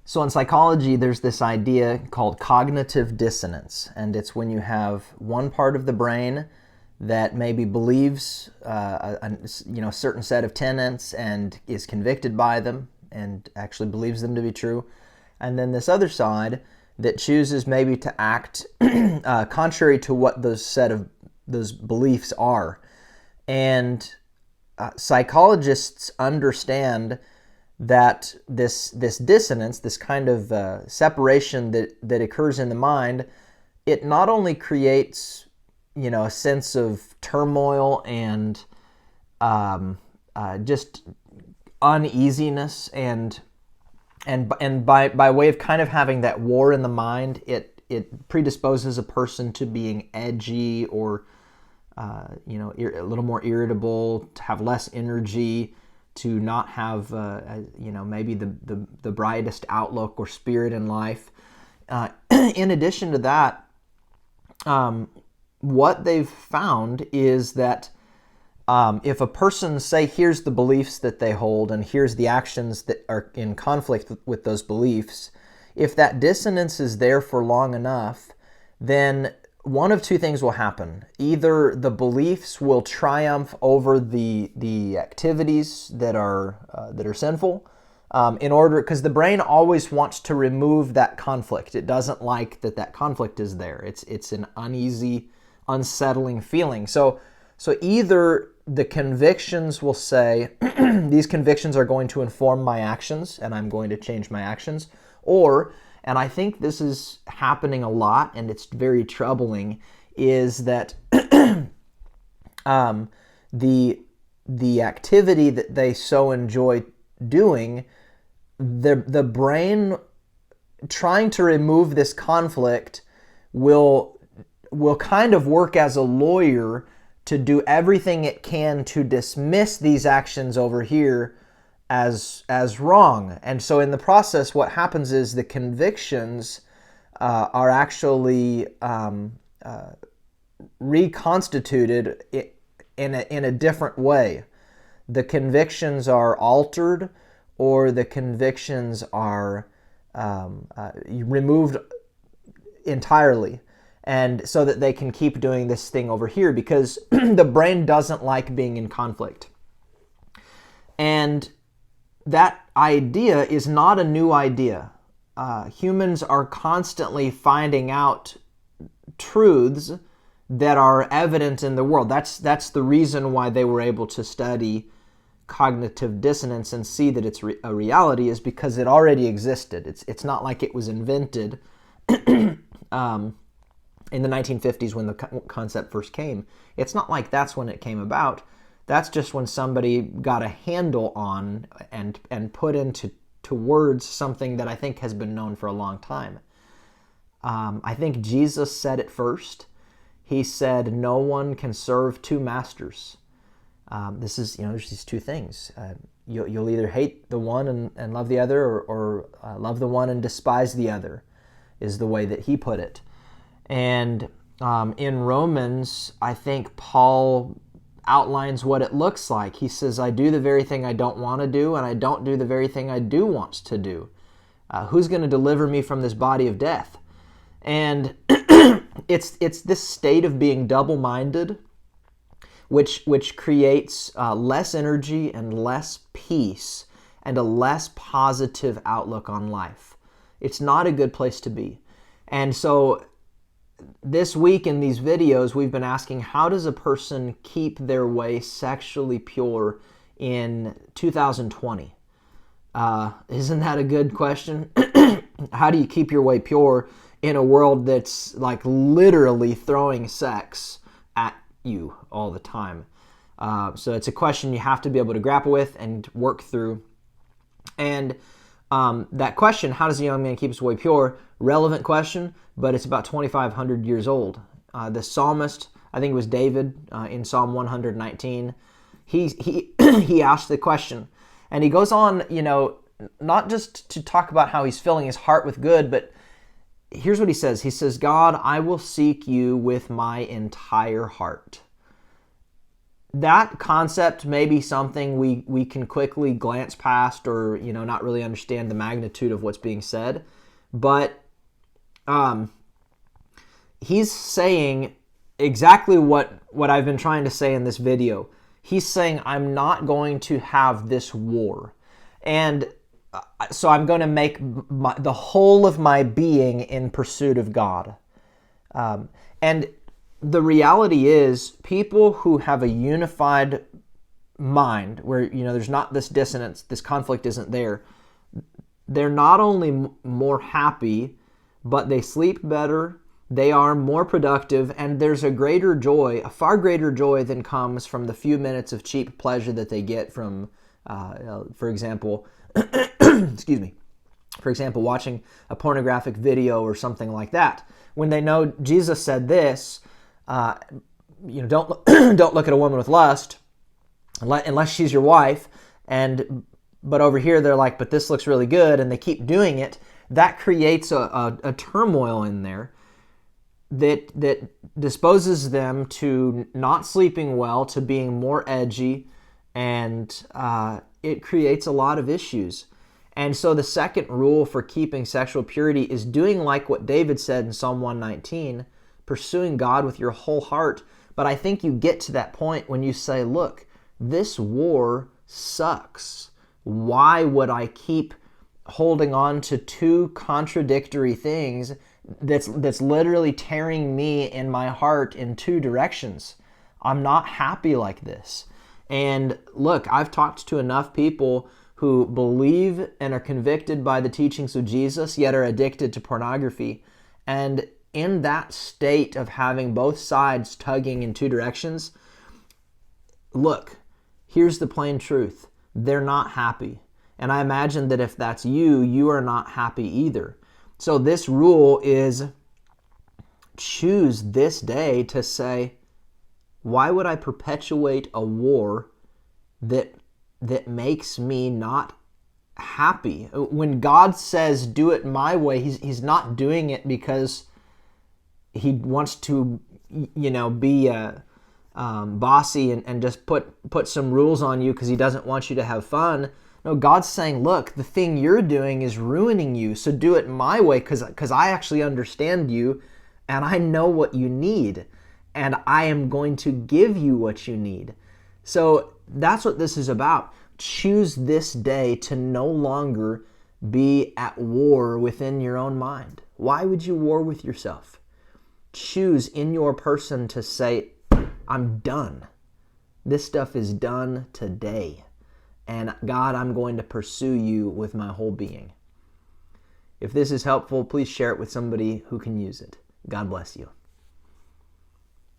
So in psychology, there's this idea called cognitive dissonance, and it's when you have one part of the brain that maybe believes a certain set of tenets and is convicted by them and actually believes them to be true, and then this other side that chooses maybe to act contrary to what those beliefs are. And psychologists understand that this dissonance, this kind of separation that occurs in the mind, it not only creates a sense of turmoil and just uneasiness and by way of kind of having that war in the mind, it predisposes a person to being edgy or a little more irritable, to have less energy, to not have maybe the brightest outlook or spirit in life. In addition to that, what they've found is that if a person, say, here's the beliefs that they hold and here's the actions that are in conflict with those beliefs, if that dissonance is there for long enough, then one of two things will happen. Either the beliefs will triumph over the activities that are sinful, because the brain always wants to remove that conflict. It doesn't like that conflict is there. It's an uneasy, unsettling feeling. So either the convictions will say, these convictions are going to inform my actions and I'm going to change my actions, or, and I think this is happening a lot and it's very troubling, is that the activity that they so enjoy doing, the brain trying to remove this conflict will kind of work as a lawyer to do everything it can to dismiss these actions over here as wrong. And so in the process, what happens is the convictions are actually reconstituted in a different way. The convictions are altered, or the convictions are removed entirely, and so that they can keep doing this thing over here, because the brain doesn't like being in conflict. And that idea is not a new idea. Humans are constantly finding out truths that are evident in the world. That's the reason why they were able to study cognitive dissonance and see that it's a reality, is because it already existed. It's not like it was invented in the 1950s when the concept first came. It's not like that's when it came about. That's just when somebody got a handle on and put into words something that I think has been known for a long time. I think Jesus said it first. He said, no one can serve two masters. This is, there's these two things. You'll either hate the one and love the other, or love the one and despise the other, is the way that he put it. And in Romans, I think Paul outlines what it looks like. He says, I do the very thing I don't want to do, and I don't do the very thing I do want to do. Who's going to deliver me from this body of death? And it's this state of being double-minded, which creates less energy and less peace and a less positive outlook on life. It's not a good place to be. And so this week in these videos, we've been asking, how does a person keep their way sexually pure in 2020? Isn't that a good question? How do you keep your way pure in a world that's like literally throwing sex at you all the time? So it's a question you have to be able to grapple with and work through. And that question, how does a young man keep his way pure? Relevant question, but it's about 2,500 years old. The psalmist, I think it was David, in Psalm 119, he asked the question. And he goes on, not just to talk about how he's filling his heart with good, but here's what he says. He says, God, I will seek you with my entire heart. that concept may be something we can quickly glance past, or not really understand the magnitude of what's being said. But he's saying exactly what I've been trying to say in this video. He's saying, I'm not going to have this war. And so I'm going to make the whole of my being in pursuit of God. And the reality is, people who have a unified mind, where there's not this dissonance, this conflict isn't there, they're not only more happy, but they sleep better, they are more productive, and there's a far greater joy than comes from the few minutes of cheap pleasure that they get from, for example, excuse me, watching a pornographic video or something like that. When they know Jesus said this, don't look at a woman with lust unless she's your wife, but over here they're like, but this looks really good, and they keep doing it. That creates a turmoil in there that disposes them to not sleeping well, to being more edgy, and it creates a lot of issues. And so the second rule for keeping sexual purity is doing like what David said in Psalm 119, pursuing God with your whole heart. But I think you get to that point when you say, look, this war sucks. Why would I keep holding on to two contradictory things that's literally tearing me in my heart in two directions? I'm not happy like this. And look, I've talked to enough people who believe and are convicted by the teachings of Jesus, yet are addicted to pornography. And in that state of having both sides tugging in two directions, look, here's the plain truth. They're not happy. And I imagine that if that's you, you are not happy either. So this rule is, choose this day to say, why would I perpetuate a war that makes me not happy? When God says do it my way, he's not doing it because he wants to be bossy and just put some rules on you because he doesn't want you to have fun. No, God's saying, look, the thing you're doing is ruining you, so do it my way because I actually understand you and I know what you need, and I am going to give you what you need. So that's what this is about. Choose this day to no longer be at war within your own mind. Why would you war with yourself? Choose in your person to say, I'm done. This stuff is done today. And God, I'm going to pursue you with my whole being. If this is helpful, please share it with somebody who can use it. God bless you.